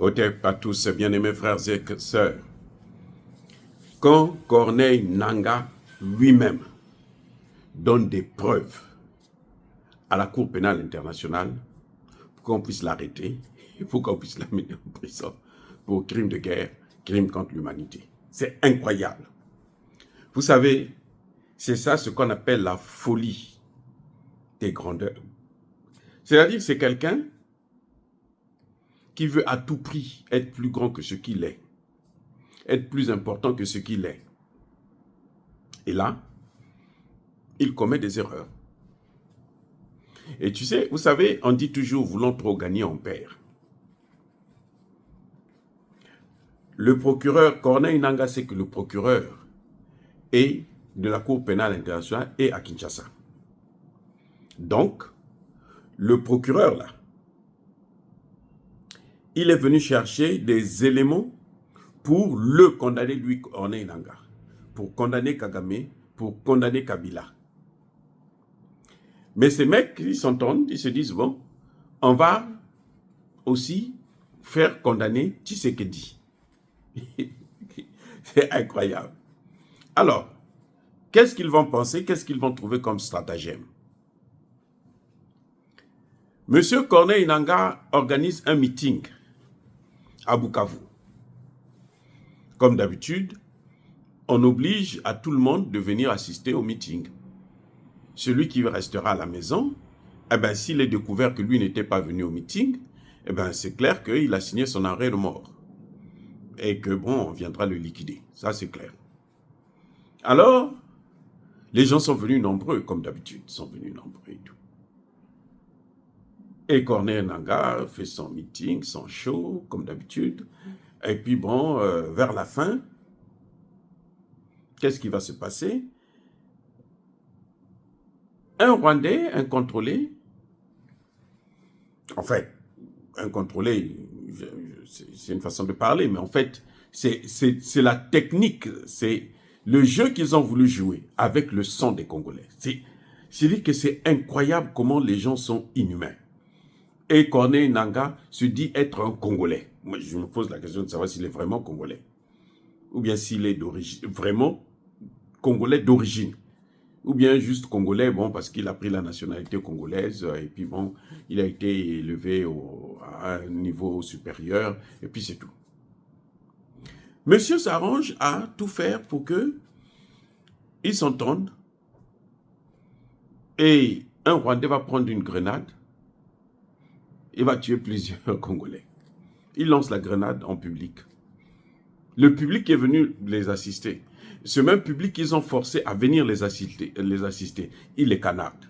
Otep à tous, bien-aimés frères et sœurs. Quand Corneille Nangaa lui-même donne des preuves à la Cour pénale internationale pour qu'on puisse l'arrêter, pour qu'on puisse l'amener en prison pour crimes de guerre, crimes contre l'humanité. C'est incroyable. Vous savez, c'est ça ce qu'on appelle la folie des grandeurs. C'est-à-dire que c'est quelqu'un qui veut à tout prix être plus grand que ce qu'il est, être plus important que ce qu'il est. Et là, il commet des erreurs. Et tu sais, vous savez, on dit toujours, voulant trop gagner, on perd. Le procureur, Corneille Nangaa, c'est que le procureur est de la Cour pénale internationale et à Kinshasa. Donc, le procureur, là, il est venu chercher des éléments pour le condamner, lui, Corneille Nangaa, pour condamner Kagame, pour condamner Kabila. Mais ces mecs, ils s'entendent, ils se disent, bon, on va aussi faire condamner Tshisekedi. C'est incroyable. Alors, qu'est-ce qu'ils vont penser, qu'est-ce qu'ils vont trouver comme stratagème? Monsieur Corneille Nangaa organise un meeting à Bukavu. Comme d'habitude, on oblige à tout le monde de venir assister au meeting. Celui qui restera à la maison, eh ben, s'il est découvert que lui n'était pas venu au meeting, eh ben, c'est clair qu'il a signé son arrêt de mort. Et que, bon, on viendra le liquider. Ça, c'est clair. Alors, les gens sont venus nombreux, comme d'habitude, sont venus nombreux et tout. Et Corneille Nangaa fait son meeting, son show, comme d'habitude. Et puis, bon, vers la fin, qu'est-ce qui va se passer? Un Rwandais, un contrôlé, en fait, un contrôlé, c'est une façon de parler, mais en fait, c'est la technique, c'est le jeu qu'ils ont voulu jouer avec le sang des Congolais. C'est-à-dire que c'est incroyable comment les gens sont inhumains. Et Corneille Nangaa se dit être un Congolais. Moi, je me pose la question de savoir s'il est vraiment Congolais. Ou bien s'il est vraiment Congolais d'origine. Ou bien juste Congolais, bon, parce qu'il a pris la nationalité congolaise, et puis bon, il a été élevé à un niveau supérieur, et puis c'est tout. Monsieur s'arrange à tout faire pour que ils s'entendent, et un Rwandais va prendre une grenade, il va tuer plusieurs Congolais. Il lance la grenade en public. Le public est venu les assister. Ce même public qu'ils ont forcé à venir les assister, il les canarde.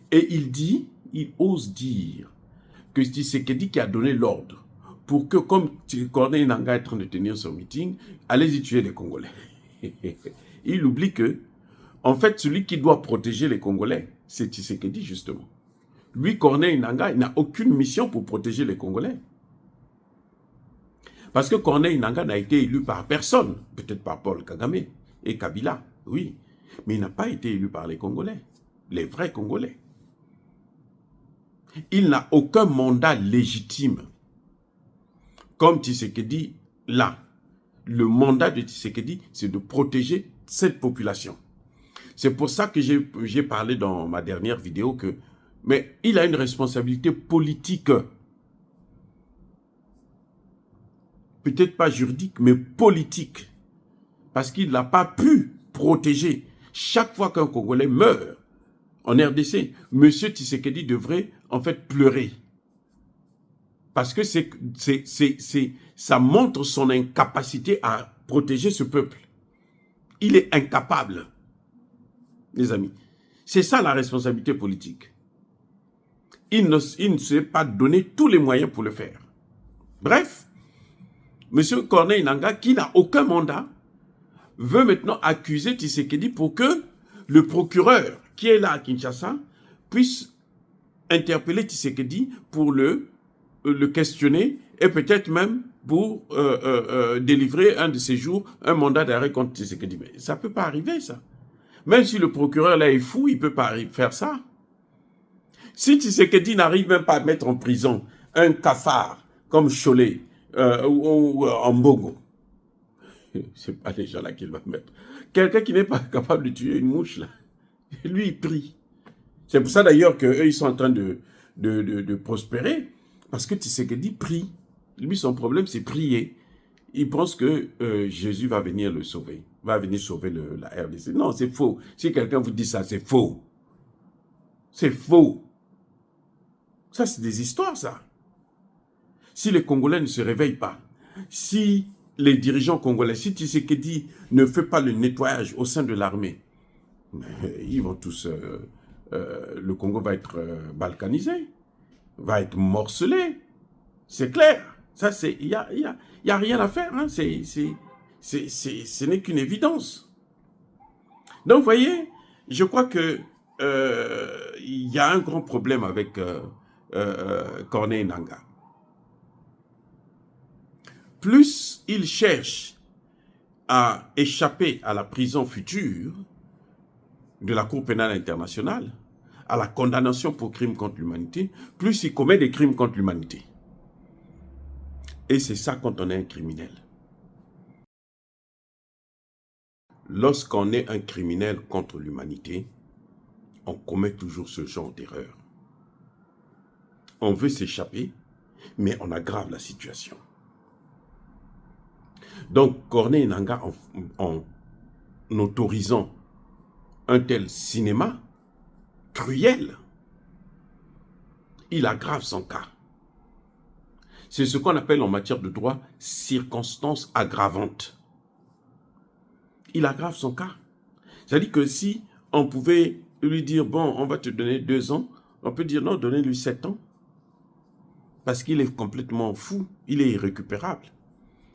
Et il ose dire que c'est Tshisekedi qui a donné l'ordre pour que, comme Corneille Nangaa est en train de tenir son meeting, allez-y tuer les Congolais. Il oublie que, en fait, celui qui doit protéger les Congolais, c'est Tshisekedi, justement. Lui, Corneille Nangaa, il n'a aucune mission pour protéger les Congolais. Parce que Corneille Nangaa n'a été élu par personne, peut-être par Paul Kagame et Kabila, oui. Mais il n'a pas été élu par les Congolais, les vrais Congolais. Il n'a aucun mandat légitime. Comme Tshisekedi, là, le mandat de Tshisekedi, c'est de protéger cette population. C'est pour ça que j'ai parlé dans ma dernière vidéo que, mais il a une responsabilité politique. Peut-être pas juridique, mais politique. Parce qu'il n'a pas pu protéger. Chaque fois qu'un Congolais meurt en RDC, M. Tshisekedi devrait en fait pleurer. Parce que ça montre son incapacité à protéger ce peuple. Il est incapable, les amis. C'est ça la responsabilité politique. Il ne s'est pas donné tous les moyens pour le faire. Bref, M. Corneille Nangaa, qui n'a aucun mandat, veut maintenant accuser Tshisekedi pour que le procureur qui est là à Kinshasa puisse interpeller Tshisekedi pour le questionner et peut-être même pour délivrer un de ces jours un mandat d'arrêt contre Tshisekedi. Mais ça ne peut pas arriver, ça. Même si le procureur là est fou, il ne peut pas faire ça. Si Tshisekedi n'arrive même pas à mettre en prison un cafard comme Cholet ou en Bongo. C'est pas les gens là qu'il va mettre. Quelqu'un qui n'est pas capable de tuer une mouche, là, lui, il prie. C'est pour ça d'ailleurs qu'eux, ils sont en train de prospérer, parce que Tshisekedi prie. Lui, son problème, c'est prier. Il pense que Jésus va venir le sauver, va venir sauver la RDC. Non, c'est faux. Si quelqu'un vous dit ça, c'est faux. C'est faux. Ça, c'est des histoires, ça. Si les Congolais ne se réveillent pas, si les dirigeants congolais, si Tshisekedi ne fait pas le nettoyage au sein de l'armée, ils vont tous... le Congo va être balkanisé, va être morcelé. C'est clair. Ça, c'est... Il y a rien à faire. Hein. Ce n'est qu'une évidence. Donc, vous voyez, je crois que il y a un grand problème avec Corneille Nangaa. Plus il cherche à échapper à la prison future de la Cour pénale internationale, à la condamnation pour crimes contre l'humanité, plus il commet des crimes contre l'humanité. Et c'est ça quand on est un criminel. Lorsqu'on est un criminel contre l'humanité, on commet toujours ce genre d'erreur. On veut s'échapper, mais on aggrave la situation. Donc, Corneille Nangaa, en autorisant un tel cinéma cruel, il aggrave son cas. C'est ce qu'on appelle en matière de droit circonstances aggravantes. Il aggrave son cas. C'est-à-dire que si on pouvait lui dire, bon, on va te donner 2 ans, on peut dire non, donnez-lui 7 ans. Parce qu'il est complètement fou, il est irrécupérable.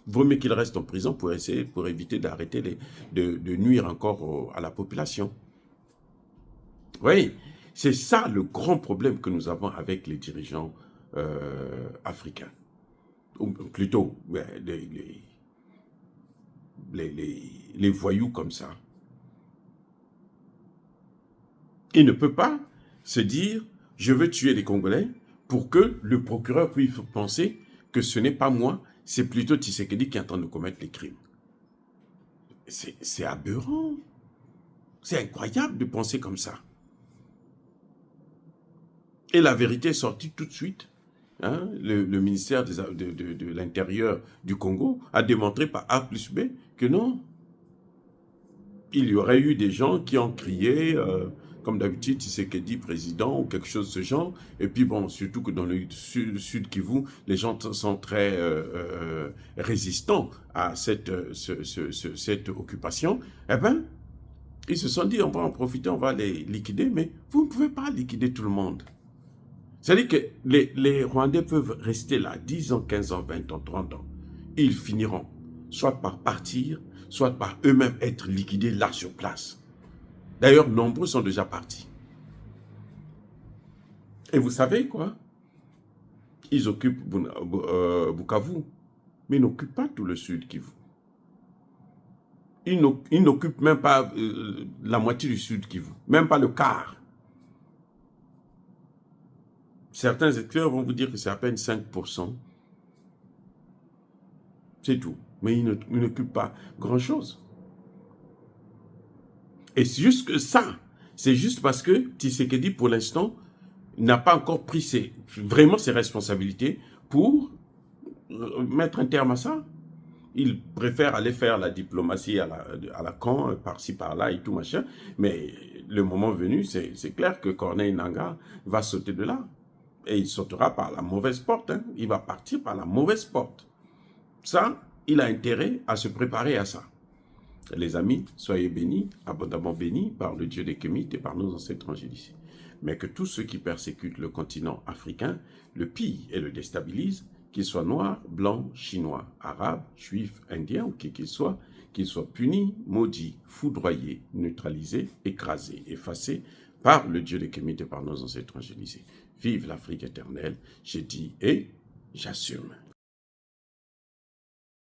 Vaut mieux qu'il reste en prison pour éviter d'arrêter de nuire encore à la population. Oui, c'est ça le grand problème que nous avons avec les dirigeants africains. Ou plutôt, les voyous comme ça. Il ne peut pas se dire, je veux tuer les Congolais pour que le procureur puisse penser que ce n'est pas moi, c'est plutôt Tshisekedi qui est en train de commettre les crimes. C'est aberrant. C'est incroyable de penser comme ça. Et la vérité est sortie tout de suite. Hein, le ministère de l'Intérieur du Congo a démontré par A plus B que non. Il y aurait eu des gens qui ont crié, comme d'habitude, Tshisekedi président ou quelque chose de ce genre. Et puis bon, surtout que dans le sud Kivu, les gens sont très résistants à cette occupation. Eh bien, ils se sont dit, on va en profiter, on va les liquider. Mais vous ne pouvez pas liquider tout le monde. C'est-à-dire que les Rwandais peuvent rester là 10 ans, 15 ans, 20 ans, 30 ans. Ils finiront soit par partir, soit par eux-mêmes être liquidés là sur place. D'ailleurs, nombreux sont déjà partis. Et vous savez quoi? Ils occupent Bukavu, mais ils n'occupent pas tout le sud Kivu. Ils n'occupent même pas la moitié du sud Kivu, même pas le quart. Certains experts vont vous dire que c'est à peine 5%. C'est tout. Mais ils n'occupent pas grand-chose. Et c'est juste que ça, c'est juste parce que Tshisekedi, pour l'instant, n'a pas encore pris vraiment ses responsabilités pour mettre un terme à ça. Il préfère aller faire la diplomatie à la con, par-ci, par-là et tout machin. Mais le moment venu, c'est clair que Corneille Nangaa va sauter de là. Et il sautera par la mauvaise porte. Hein. Il va partir par la mauvaise porte. Ça, il a intérêt à se préparer à ça. Les amis, soyez bénis, abondamment bénis par le Dieu des Kémites et par nos ancêtres angéliques. Mais que tous ceux qui persécutent le continent africain le pillent et le déstabilisent, qu'ils soient noirs, blancs, chinois, arabes, juifs, indiens ou qui qu'ils soient punis, maudits, foudroyés, neutralisés, écrasés, effacés par le Dieu des Kémites et par nos ancêtres angélisés. Vive l'Afrique éternelle, j'ai dit et j'assume.